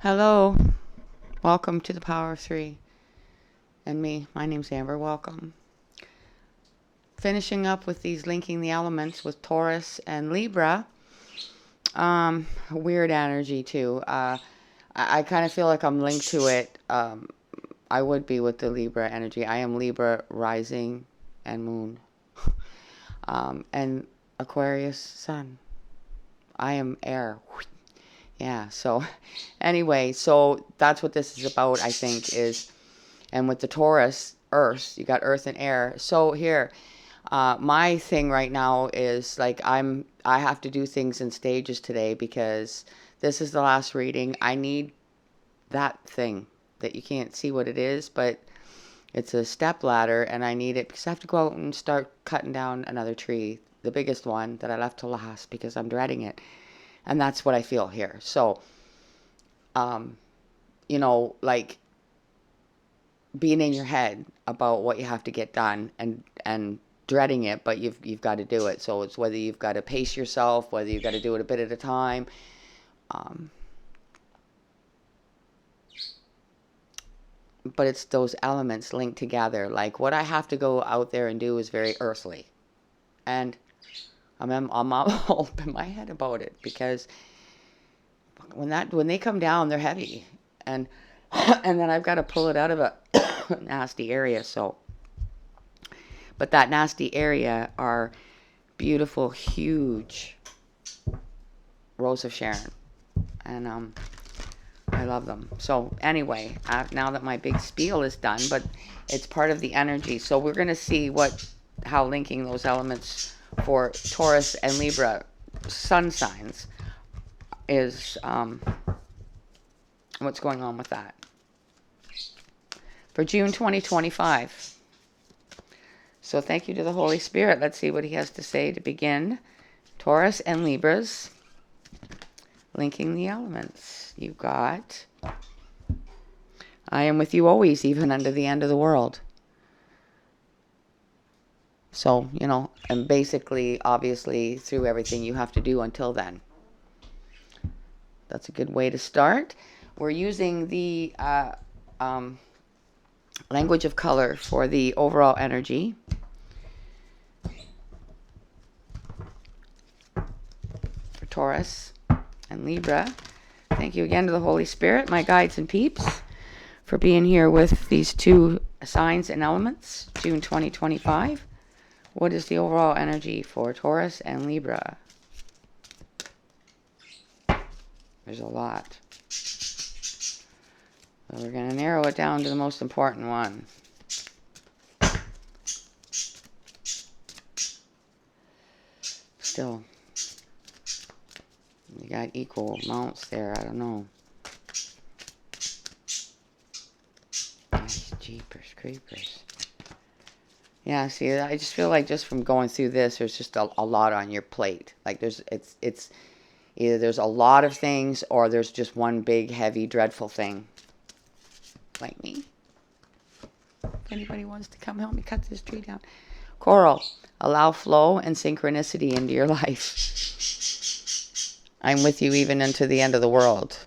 Hello, welcome to the Power of Three and me. My name's Amber. Welcome. Finishing up with these linking the elements with Taurus and Libra. Weird energy too. I kind of feel like I'm linked to it. I would be with the Libra energy. I am Libra rising and moon, and Aquarius sun. I am air. Yeah. So, anyway, so that's what this is about. I think is. And with the Taurus, earth, you got earth and air. So here, my thing right now is like I have to do things in stages today because this is the last reading. I need that thing that you can't see what it is, but it's a step ladder and I need it because I have to go out and start cutting down another tree, the biggest one that I left to last because I'm dreading it. And that's what I feel here. So, like being in your head about what you have to get done and dreading it, but you've got to do it. So it's whether you've got to pace yourself, whether you've got to do it a bit at a time. But it's those elements linked together. Like what I have to go out there and do is very earthly, and I'm all up in my head about it because when they come down, they're heavy, and and then I've got to pull it out of a nasty area. So, but that nasty area are beautiful, huge Rose of Sharon, and I love them. So anyway, now that my big spiel is done, but it's part of the energy. So we're gonna see how linking those elements for Taurus and Libra sun signs is what's going on with that for June 2025. So thank you to the Holy Spirit. Let's see what he has to say to begin. Taurus and Libras, linking the elements. You got, I am with you always, even unto the end of the world. So, and basically, obviously, through everything you have to do until then. That's a good way to start. We're using the language of color for the overall energy. For Taurus and Libra. Thank you again to the Holy Spirit, my guides and peeps, for being here with these two signs and elements, June 2025. What is the overall energy for Taurus and Libra? There's a lot. So we're going to narrow it down to the most important one. Still, you got equal amounts there. I don't know. Nice, jeepers creepers. Yeah, see, I just feel like just from going through this, there's just a lot on your plate. Like it's either there's a lot of things or there's just one big, heavy, dreadful thing. Like me. If anybody wants to come help me cut this tree down. Coral, allow flow and synchronicity into your life. I'm with you even into the end of the world.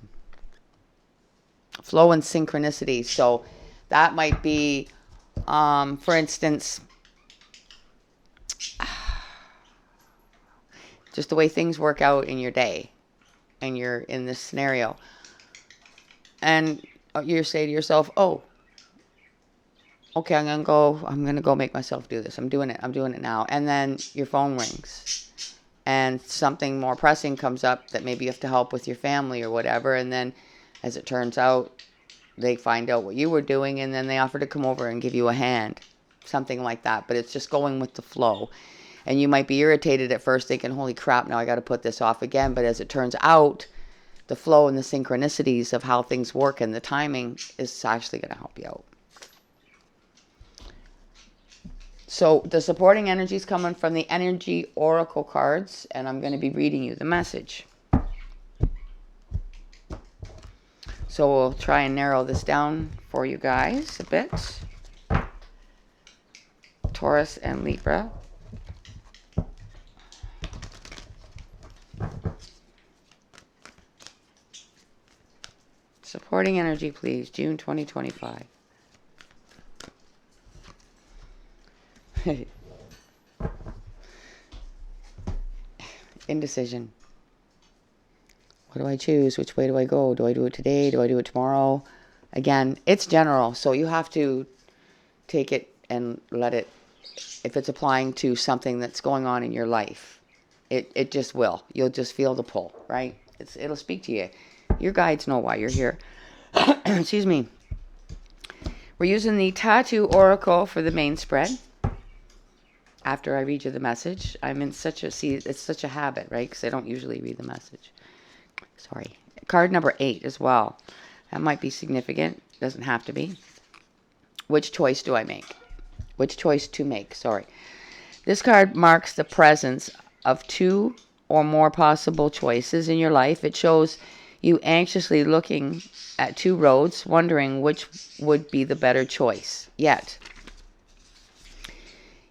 Flow and synchronicity. So that might be, for instance, just the way things work out in your day and you're in this scenario. And you say to yourself, oh, okay, I'm going to go make myself do this. I'm doing it now. And then your phone rings and something more pressing comes up that maybe you have to help with your family or whatever. And then as it turns out, they find out what you were doing and then they offer to come over and give you a hand, something like that. But it's just going with the flow. And you might be irritated at first thinking, holy crap, now I got to put this off again. But as it turns out, the flow and the synchronicities of how things work and the timing is actually going to help you out. So the supporting energy is coming from the energy oracle cards, and I'm going to be reading you the message. So we'll try and narrow this down for you guys a bit. Taurus and Libra. Supporting energy, please. June 2025. Indecision. What do I choose? Which way do I go? Do I do it today? Do I do it tomorrow? Again, it's general, so you have to take it and let it, if it's applying to something that's going on in your life, it just will. You'll just feel the pull, right? It'll speak to you. Your guides know why you're here. Excuse me. We're using the Tattoo Oracle for the main spread. After I read you the message, I'm in such a, see, it's such a habit, right? Because I don't usually read the message. Sorry. Card number 8 as well. That might be significant. Doesn't have to be. Which choice do I make? Which choice to make, sorry. This card marks the presence of 2 or more possible choices in your life. It shows you anxiously looking at 2 roads, wondering which would be the better choice. Yet,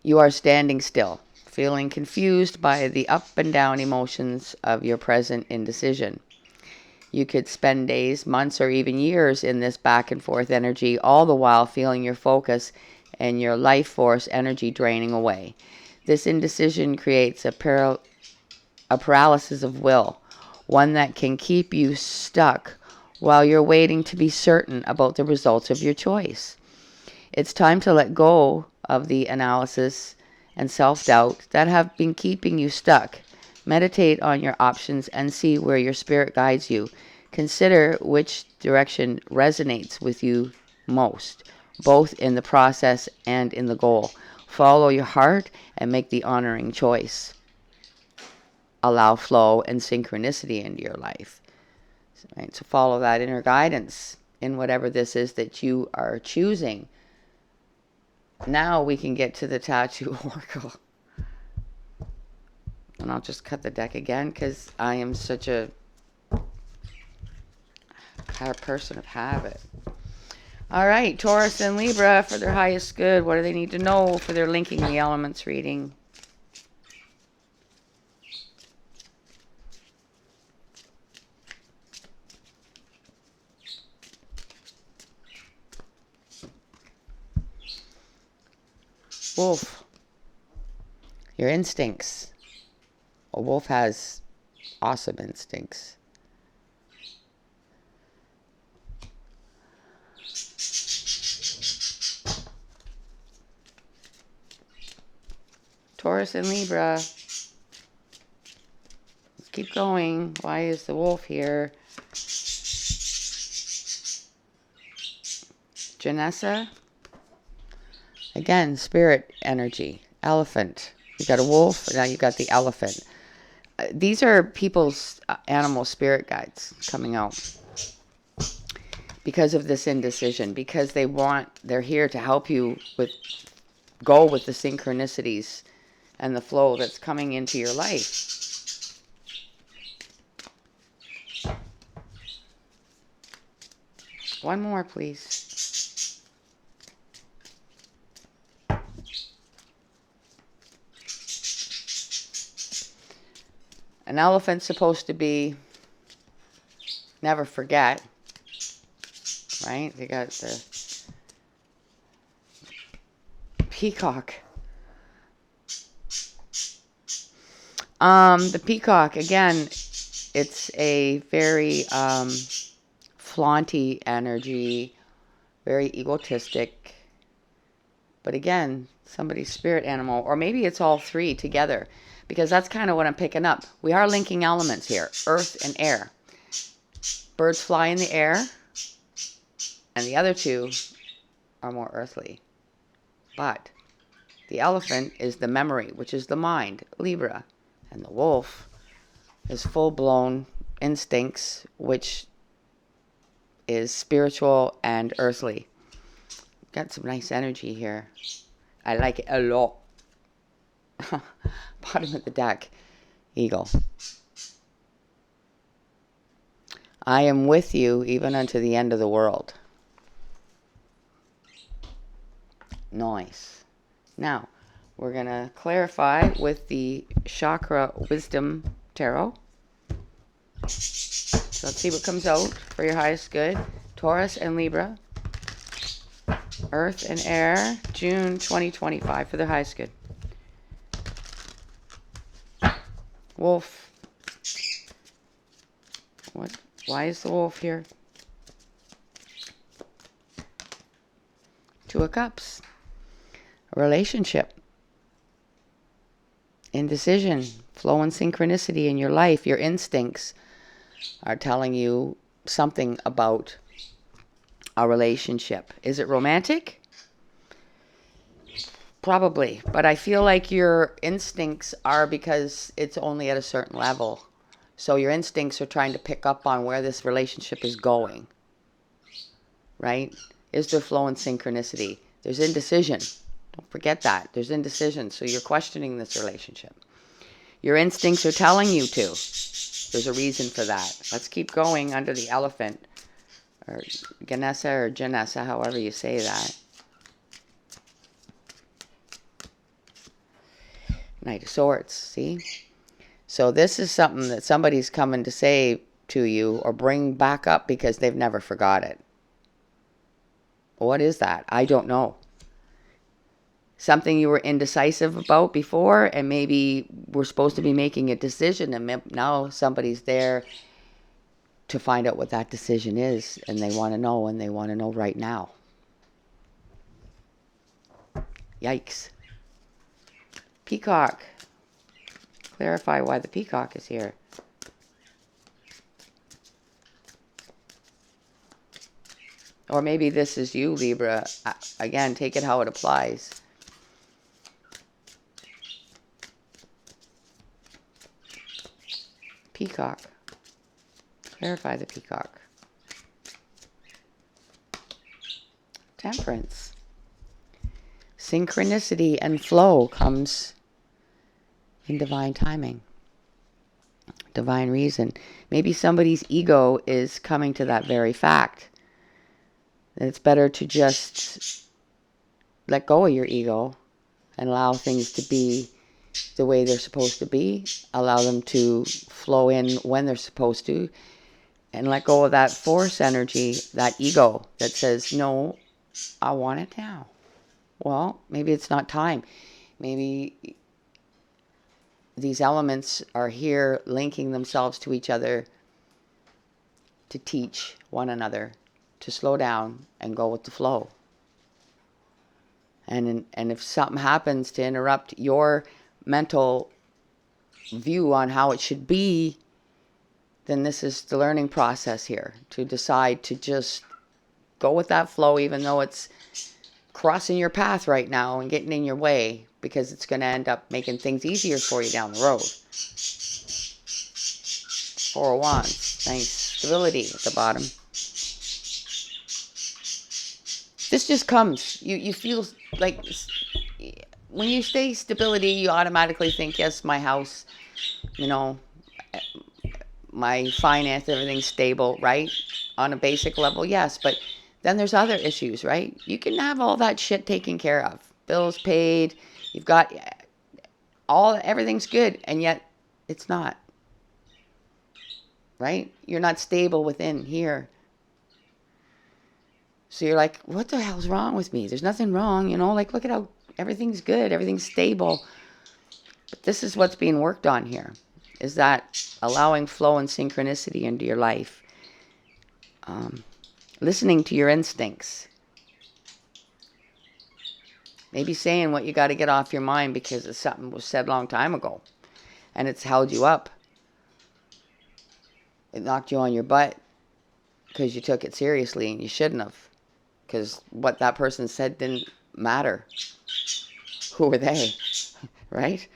you are standing still, feeling confused by the up and down emotions of your present indecision. You could spend days, months, or even years in this back and forth energy, all the while feeling your focus and your life force energy draining away. This indecision creates a paralysis of will, one that can keep you stuck while you're waiting to be certain about the results of your choice. It's time to let go of the analysis and self-doubt that have been keeping you stuck. Meditate on your options and see where your spirit guides you. Consider which direction resonates with you most, both in the process and in the goal. Follow your heart and make the honoring choice. Allow flow and synchronicity into your life. Right? So follow that inner guidance in whatever this is that you are choosing. Now we can get to the Tattoo Oracle. And I'll just cut the deck again because I am such a person of habit. All right, Taurus and Libra for their highest good. What do they need to know for their linking the elements reading? Wolf, your instincts. A wolf has awesome instincts. Taurus and Libra. Let's keep going. Why is the wolf here? Janessa. Again, spirit energy. Elephant. You got a wolf, now you got the elephant. These are people's animal spirit guides coming out because of this indecision, because they're here to help you go with the synchronicities and the flow that's coming into your life. One more, please. An elephant's supposed to be never forget, right? They got the peacock. The peacock, again, it's a very flaunty energy, very egotistic. But again, somebody's spirit animal, or maybe it's all 3 together. Because that's kind of what I'm picking up. We are linking elements here, earth and air. Birds fly in the air, and the other 2 are more earthly. But the elephant is the memory, which is the mind, Libra. And the wolf is full-blown instincts, which is spiritual and earthly. Got some nice energy here. I like it a lot. Bottom of the deck, Eagle. I am with you even unto the end of the world. Nice. Now, we're going to clarify with the Chakra Wisdom Tarot. So let's see what comes out for your highest good. Taurus and Libra, Earth and Air, June 2025 for the highest good. Wolf. What? Why is the wolf here? Two of Cups. A relationship. Indecision. Flow and synchronicity in your life. Your instincts are telling you something about a relationship. Is it romantic? Probably. But I feel like your instincts are because it's only at a certain level. So your instincts are trying to pick up on where this relationship is going. Right? Is there flow and synchronicity? There's indecision. Don't forget that. There's indecision. So you're questioning this relationship. Your instincts are telling you to. There's a reason for that. Let's keep going under the elephant. Or Ganesa or Janessa, however you say that. Knight of Swords, see? So this is something that somebody's coming to say to you or bring back up because they've never forgot it. What is that? I don't know. Something you were indecisive about before, and maybe we're supposed to be making a decision, and now somebody's there to find out what that decision is, and they want to know, and they want to know right now. Yikes. Peacock. Clarify why the peacock is here. Or maybe this is you, Libra. Again, take it how it applies. Peacock. Clarify the peacock. Temperance. Synchronicity and flow comes in divine timing. Divine reason. Maybe somebody's ego is coming to that very fact. And it's better to just let go of your ego and allow things to be the way they're supposed to be. Allow them to flow in when they're supposed to. And let go of that force energy, that ego that says, no, I want it now. Well, maybe it's not time. Maybe these elements are here linking themselves to each other to teach one another to slow down and go with the flow. And if something happens to interrupt your mental view on how it should be, then this is the learning process here, to decide to just go with that flow, even though it's crossing your path right now and getting in your way, because it's going to end up making things easier for you down the road. Four of Wands. Nice stability at the bottom. This just comes. You feel like when you say stability, you automatically think, yes, my house, you know, my finance, everything's stable, right? On a basic level, yes. But then there's other issues, right? You can have all that shit taken care of. Bills paid. You've got everything's good. And yet it's not. Right? You're not stable within here. So you're like, what the hell's wrong with me? There's nothing wrong, you know? Like, look at how everything's good. Everything's stable. But this is what's being worked on here. Is that allowing flow and synchronicity into your life. Listening to your instincts. Maybe saying what you got to get off your mind because it's something was said a long time ago. And it's held you up. It knocked you on your butt because you took it seriously and you shouldn't have. Because what that person said didn't matter. Who were they? Right?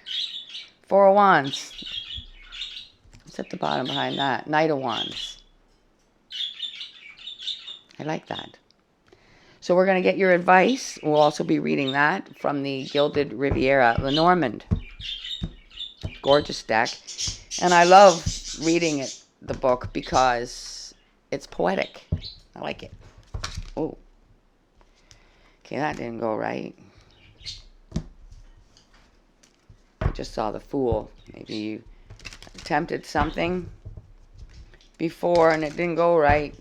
Four of Wands. What's at the bottom behind that? Knight of Wands. I like that. So we're going to get your advice. We'll also be reading that from the Gilded Riviera, Lenormand. Gorgeous deck. And I love reading it, the book, because it's poetic. I like it. Oh. Okay, that didn't go right. I just saw the Fool. Maybe you attempted something before and it didn't go right.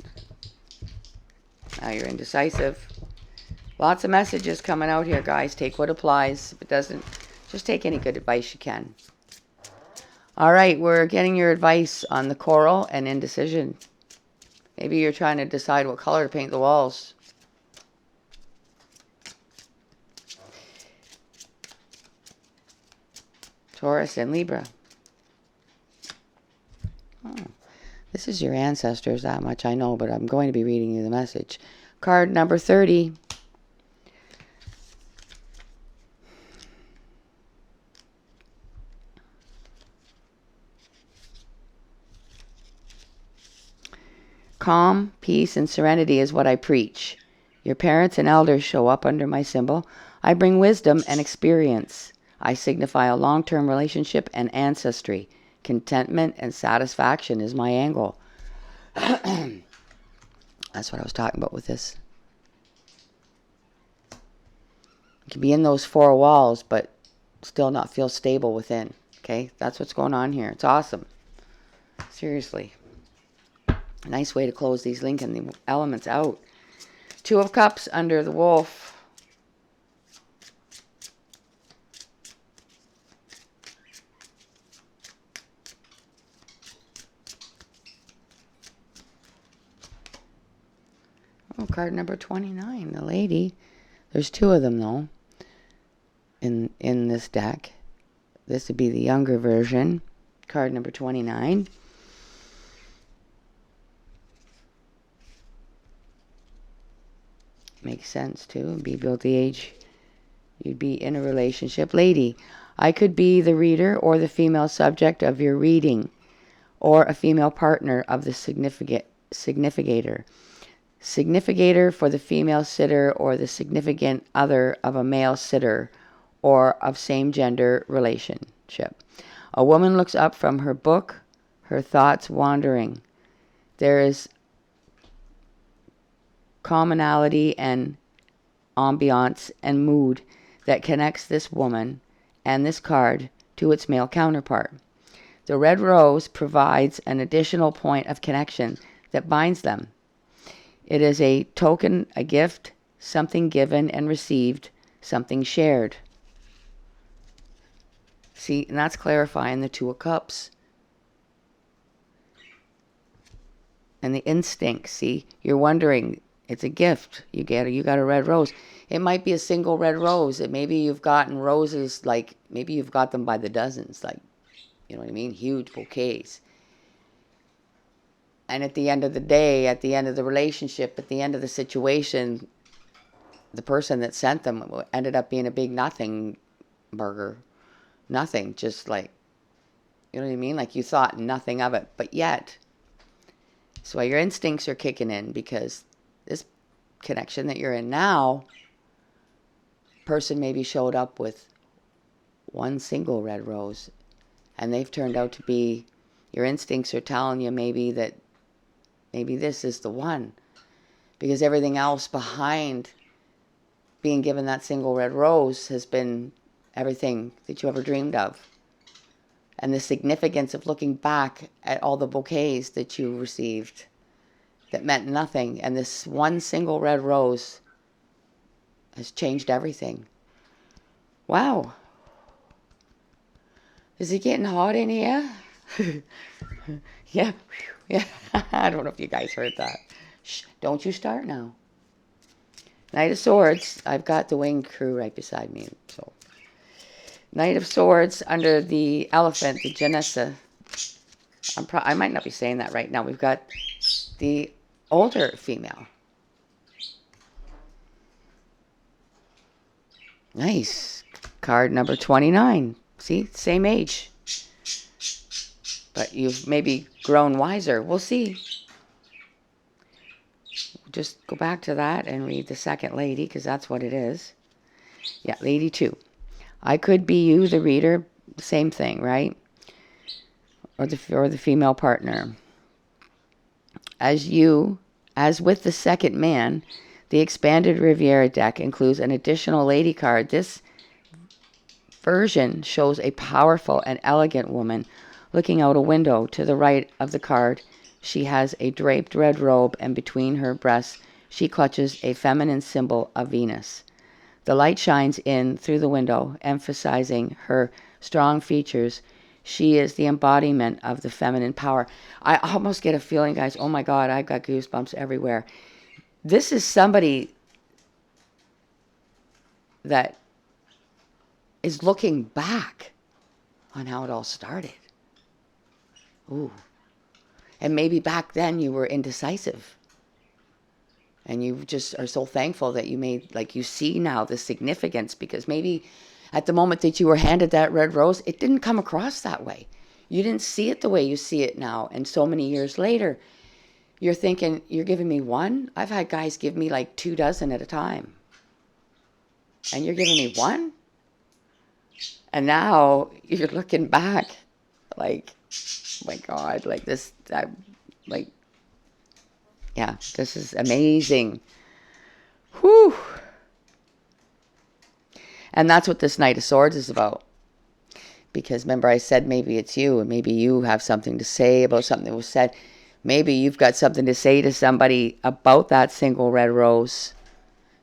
Now you're indecisive. Lots of messages coming out here, guys. Take what applies. If it doesn't, just take any good advice you can. All right, we're getting your advice on the coral and indecision. Maybe you're trying to decide what color to paint the walls. Taurus and Libra. Oh, this is your ancestors, that much I know, but I'm going to be reading you the message. Card number 30. Calm, peace, and serenity is what I preach. Your parents and elders show up under my symbol. I bring wisdom and experience. I signify a long-term relationship and ancestry. Contentment and satisfaction is my angle. That's what I was talking about with this. You can be in those four walls, but still not feel stable within. Okay? That's what's going on here. It's awesome. Seriously. A nice way to close these Lincoln elements out. Two of Cups under the Wolf. Oh, card number 29, the Lady. There's two of them, though, in this deck. This would be the younger version. Card number 29. Makes sense, too. Be built the age you'd be in a relationship. Lady, I could be the reader or the female subject of your reading, or a female partner of the significator. Significator for the female sitter or the significant other of a male sitter or of same-gender relationship. A woman looks up from her book, her thoughts wandering. There is commonality and ambiance and mood that connects this woman and this card to its male counterpart. The red rose provides an additional point of connection that binds them. It is a token, a gift, something given and received, something shared. See, and that's clarifying the Two of Cups. And the instinct, see, you're wondering, it's a gift. You got a red rose. It might be a single red rose. Maybe you've gotten roses, like, maybe you've got them by the dozens, like, you know what I mean? Huge bouquets. And at the end of the day, at the end of the relationship, at the end of the situation, the person that sent them ended up being a big nothing burger. Nothing, just like, you know what I mean? Like you thought nothing of it, but yet. So your instincts are kicking in because this connection that you're in now, person maybe showed up with one single red rose, and they've turned out to be, your instincts are telling you maybe that maybe this is the one, because everything else behind being given that single red rose has been everything that you ever dreamed of. And the significance of looking back at all the bouquets that you received that meant nothing, and this one single red rose has changed everything. Wow. Is it getting hot in here? Yeah. Yeah. I don't know if you guys heard that. Shh, don't you start now. Knight of Swords. I've got the winged crew right beside me. So, Knight of Swords under the elephant, the Janessa. I might not be saying that right now. We've got the older female. Nice. Card number 29. See, same age. But you've maybe grown wiser. We'll see. Just go back to that and read the second lady, because that's what it is. Yeah, Lady 2. I could be you, the reader. Same thing, right? Or the female partner. As with the second man, the expanded Riviera deck includes an additional lady card. This version shows a powerful and elegant woman looking out a window. To the right of the card, she has a draped red robe, and between her breasts She clutches a feminine symbol of Venus. The light shines in through the window, emphasizing her strong features. She is the embodiment of the feminine power. I almost get a feeling, guys, oh my God, I've got goosebumps everywhere. This is somebody that is looking back on how it all started. Ooh. And maybe back then you were indecisive. And you just are so thankful that you made, like, you see now the significance, because maybe at the moment that you were handed that red rose, it didn't come across that way. You didn't see it the way you see it now. And so many years later, you're thinking, you're giving me one? I've had guys give me like 24 at a time. And you're giving me one? And now you're looking back like, oh my God, like this, like, yeah, this is amazing. Whew. And that's what this Knight of Swords is about. Because remember I said maybe it's you, and maybe you have something to say about something that was said. Maybe you've got something to say to somebody about that single red rose,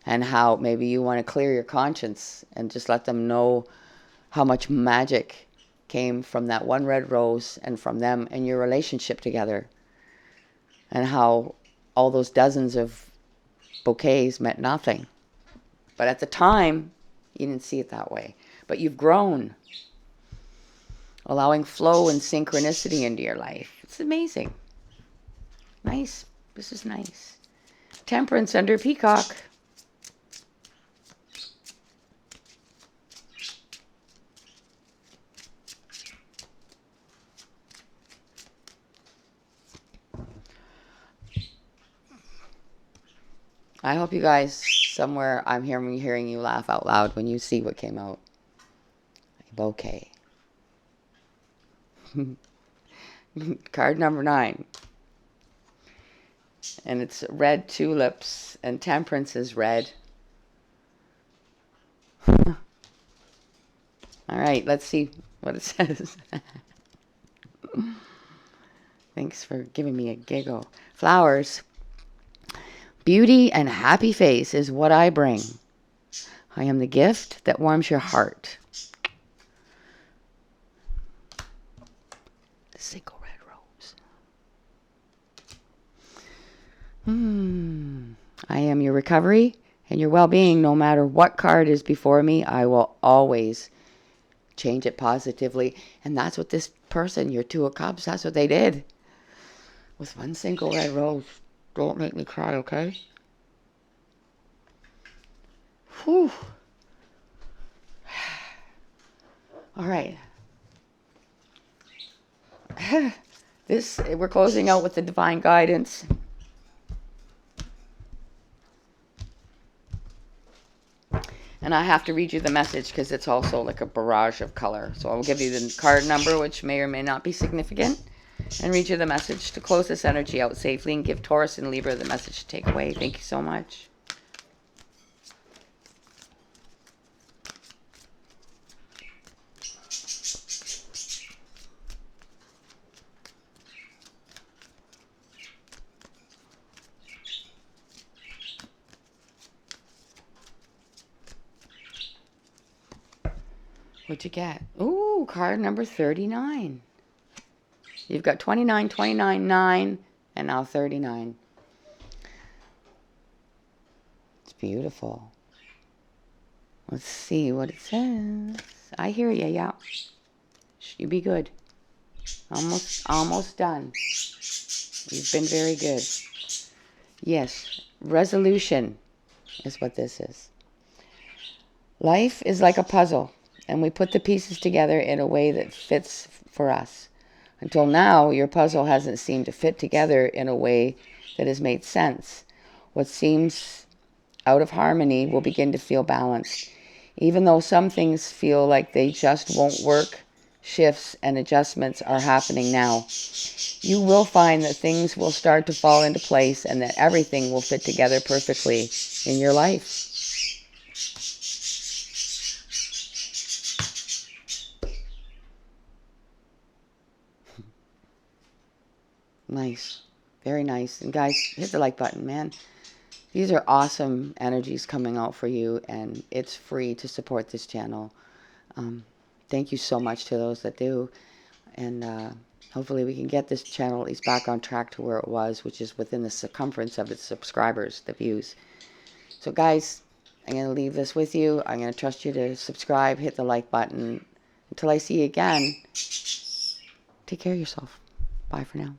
and how maybe you want to clear your conscience and just let them know how much magic came from that one red rose and from them and your relationship together. And how all those dozens of bouquets meant nothing. But at the time, you didn't see it that way. But you've grown, allowing flow and synchronicity into your life. It's amazing. Nice. This is nice. Temperance under Peacock. I hope you guys, somewhere I'm hearing you laugh out loud when you see what came out. A bouquet. Card number 9. And it's red tulips, and temperance is red. All right, let's see what it says. Thanks for giving me a giggle. Flowers. Beauty and happy face is what I bring. I am the gift that warms your heart. The single red rose. I am your recovery and your well-being. No matter what card is before me, I will always change it positively. And that's what this person, your 2 of Cups, that's what they did. With one single red rose. Don't make me cry, okay? Whew. All right. We're closing out with the divine guidance. And I have to read you the message because it's also like a barrage of color. So I'll give you the card number, which may or may not be significant, and read you the message to close this energy out safely and give Taurus and Libra the message to take away. Thank you so much. What'd you get? Ooh, card number 39. You've got 29, 29, 9, and now 39. It's beautiful. Let's see what it says. I hear you, yeah. You be good. Almost done. You've been very good. Yes, resolution is what this is. Life is like a puzzle, and we put the pieces together in a way that fits for us. Until now, your puzzle hasn't seemed to fit together in a way that has made sense. What seems out of harmony will begin to feel balanced. Even though some things feel like they just won't work, shifts and adjustments are happening now. You will find that things will start to fall into place and that everything will fit together perfectly in your life. Nice. Very nice. And guys, hit the like button, man. These are awesome energies coming out for you, and it's free to support this channel. Thank you so much to those that do, and hopefully we can get this channel at least back on track to where it was, which is within the circumference of its subscribers, the views. So guys, I'm going to leave this with you. I'm going to trust you to subscribe, hit the like button. Until I see you again, take care of yourself. Bye for now.